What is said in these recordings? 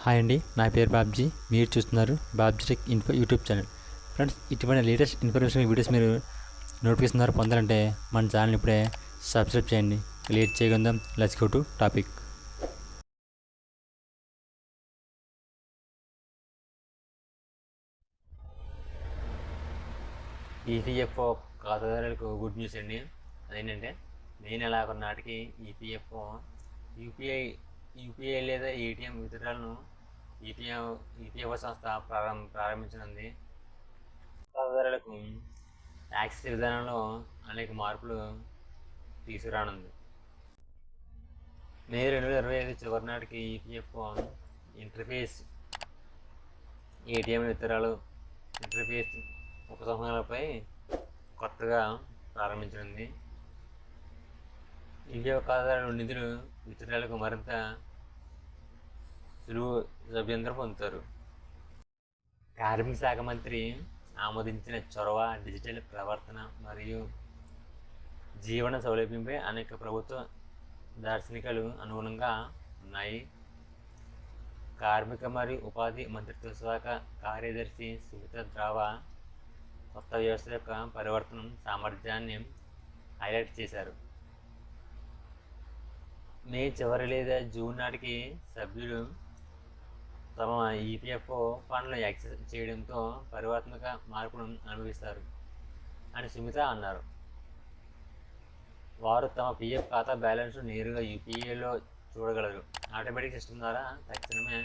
Hi అండి, నా పేరు బాబ్జీ. మీరు చూస్తున్నారు Babji tech info YouTube channel. Friends, ఇటువంటి లేటెస్ట్ ఇన్ఫర్మేషన్ వీడియోస్ మీరు నోటిఫికేషన్ ద్వారా పొందాలంటే మన ఛానల్ ఇప్పుడే సబ్స్క్రైబ్ చేయండి. లేట్ చేయకుందాం, let's go to topic. EPFO ఖాతాదారులకు గుడ్ న్యూస్ అండి. అదేంటంటే మే నెలాఖరు నాటికి ఈపీఎఫ్ఓ యూపీఐ లేదా ఏటీఎం విత్డ్రాలను ఈపీఎఫ్ఓ సంస్థ ప్రారంభించనుంది. ఖాతాదారులకు యాక్సెస్ విధానంలో అనేక మార్పులు తీసుకురానుంది. మే 2025 చివరి నాటికి ఈపీఎఫ్ఓ ఇంటర్ఫేస్, ఏటీఎం విత్తనాలు ఇంటర్ఫేస్ ఉపసంహరణలపై కొత్తగా ప్రారంభించనుంది. ఈపీఎఫ్ ఖాతాదారులు నిధులు విత్డ్రాలకు మరింత సులువు సభ్యంతరం పొందుతారు. కార్మిక శాఖ మంత్రి ఆమోదించిన చొరవ, డిజిటల్ ప్రవర్తన మరియు జీవన సౌలభ్యంపై అనేక ప్రభుత్వ దార్శనికలు అనుగుణంగా ఉన్నాయి. కార్మిక మరియు ఉపాధి మంత్రిత్వ శాఖ కార్యదర్శి సుమిత్రా ద్రావా కొత్త వ్యవస్థ యొక్క పరివర్తనం సామర్థ్యాన్ని హైలైట్ చేశారు. మే చివరి లేదా జూన్ నాటికి సభ్యులు తమ ఈపీఎఫ్ఓ ఫండ్లను యాక్సెస్ చేయడంతో పరివర్తనక మార్పును అనుభవిస్తారు అని సుమిత అన్నారు. వారు తమ పీఎఫ్ ఖాతా బ్యాలెన్స్ నేరుగా యూపీఐలో చూడగలరు. ఆటోమేటిక్ సిస్టమ్ ద్వారా తక్షణమే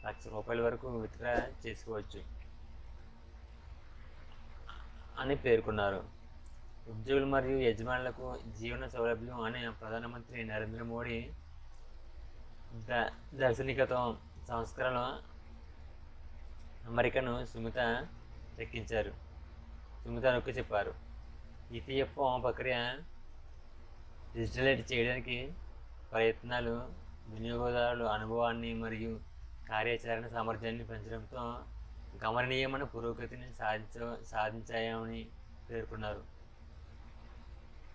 ₹1,00,000 వరకు విత్డ్రా చేసుకోవచ్చు అని పేర్కొన్నారు. ఉద్యోగులు మరియు యజమానులకు జీవన సౌలభ్యం అనే ప్రధానమంత్రి నరేంద్ర మోడీ దార్శనికత సంస్కరణ అమెరికను సుమిత నొక్కి చెప్పారు. ఈపీఎఫ్ఓ ప్రక్రియ డిజిటలైజ్ చేయడానికి ప్రయత్నాలు వినియోగదారుల అనుభవాన్ని మరియు కార్యాచరణ సామర్థ్యాన్ని పెంచడంతో గమనీయమైన పురోగతిని సాధించాయని పేర్కొన్నారు.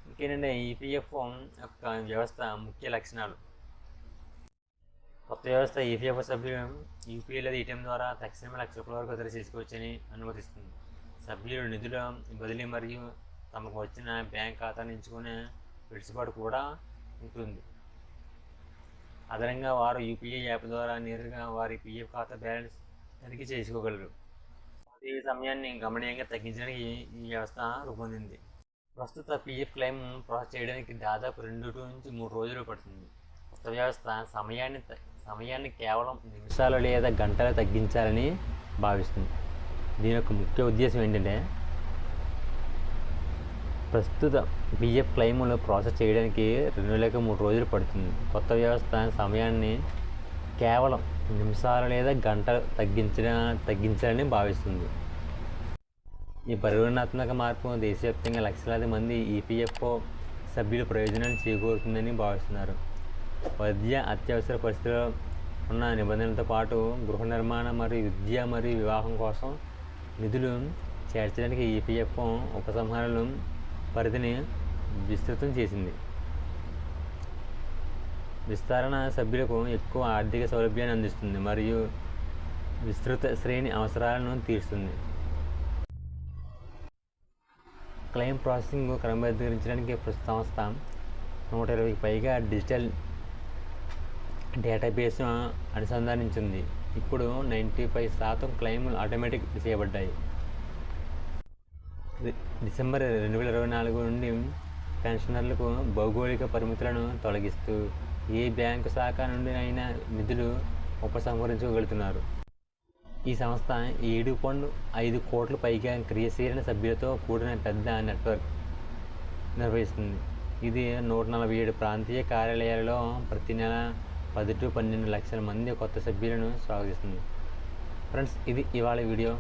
ఇంకేంటంటే ఈపీఎఫ్ఓ యొక్క వ్యవస్థ ముఖ్య లక్షణాలు. కొత్త వ్యవస్థ ఈపీఎఫ్ఓ సభ్యులు యూపీఐ లేదా ఏటీఎం ద్వారా తక్షణమే ₹1,00,000 వరకు విత్డ్రా చేసుకోవచ్చని అనుమతిస్తుంది. సభ్యులు నిధుల బదిలీ మరియు తమకు వచ్చిన బ్యాంక్ ఖాతాను ఎంచుకునే వెసులుబాటు కూడా ఉంటుంది. అదనంగా వారు యూపీఐ యాప్ ద్వారా నేరుగా వారి పీఎఫ్ ఖాతా బ్యాలెన్స్ తనిఖీ చేసుకోగలరు. ఈ సమయాన్ని గణనీయంగా తగ్గించడానికి ఈ వ్యవస్థ రూపొందింది. ప్రస్తుత పీఎఫ్ క్లెయిమ్ ప్రాసెస్ చేయడానికి దాదాపు 2 నుంచి 3 రోజులు పడుతుంది. కొత్త వ్యవస్థ సమయాన్ని కేవలం నిమిషాలు లేదా గంటలు తగ్గించాలని భావిస్తుంది. దీని యొక్క ముఖ్య ఉద్దేశం ఏంటంటే ప్రస్తుత పీఎఫ్ క్లెయిమ్లు ప్రాసెస్ చేయడానికి 2 లేక 3 రోజులు పడుతుంది. కొత్త వ్యవస్థ సమయాన్ని కేవలం నిమిషాలు లేదా గంటలు తగ్గించాలని భావిస్తుంది. ఈ పరివర్తనాత్మక మార్పు దేశవ్యాప్తంగా లక్షలాది మంది ఈపీఎఫ్ఓ సభ్యుల ప్రయోజనాన్ని చేకూరుతుందని భావిస్తున్నారు. వైద్య అత్యవసర పరిస్థితుల్లో ఉన్న నిబంధనలతో పాటు గృహ నిర్మాణం మరియు విద్య మరియు వివాహం కోసం నిధులు చేర్చడానికి ఈపీఎఫ్ఓ ఉపసంహరణల పరిధిని విస్తృతం చేసింది. విస్తరణ సభ్యులకు ఎక్కువ ఆర్థిక సౌలభ్యాన్ని అందిస్తుంది మరియు విస్తృత శ్రేణి అవసరాలను తీరుస్తుంది. క్లెయిమ్ ప్రాసెసింగ్ క్రమబద్ధీకరించడానికి సంస్థ 120కి పైగా డిజిటల్ డేటాబేస్ను అనుసంధానించింది. ఇప్పుడు 95% క్లెయిమ్లు ఆటోమేటిక్ చేయబడ్డాయి. డిసెంబర్ 2024 నుండి పెన్షనర్లకు భౌగోళిక పరిమితులను తొలగిస్తూ ఏ బ్యాంకు శాఖ నుండి అయినా నిధులు ఉపసంహరించగలుగుతున్నారు. ఈ సంస్థ 7.5 కోట్ల పైగా క్రియాశీలన సభ్యులతో కూడిన పెద్ద నెట్వర్క్ నిర్వహిస్తుంది. ఇది 147 ప్రాంతీయ కార్యాలయాలలో ప్రతి నెల 10 to 12 లక్షల మంది కొత్త సభ్యులను స్వాగతిస్తుంది. ఫ్రెండ్స్, ఇది ఇవాళ వీడియో.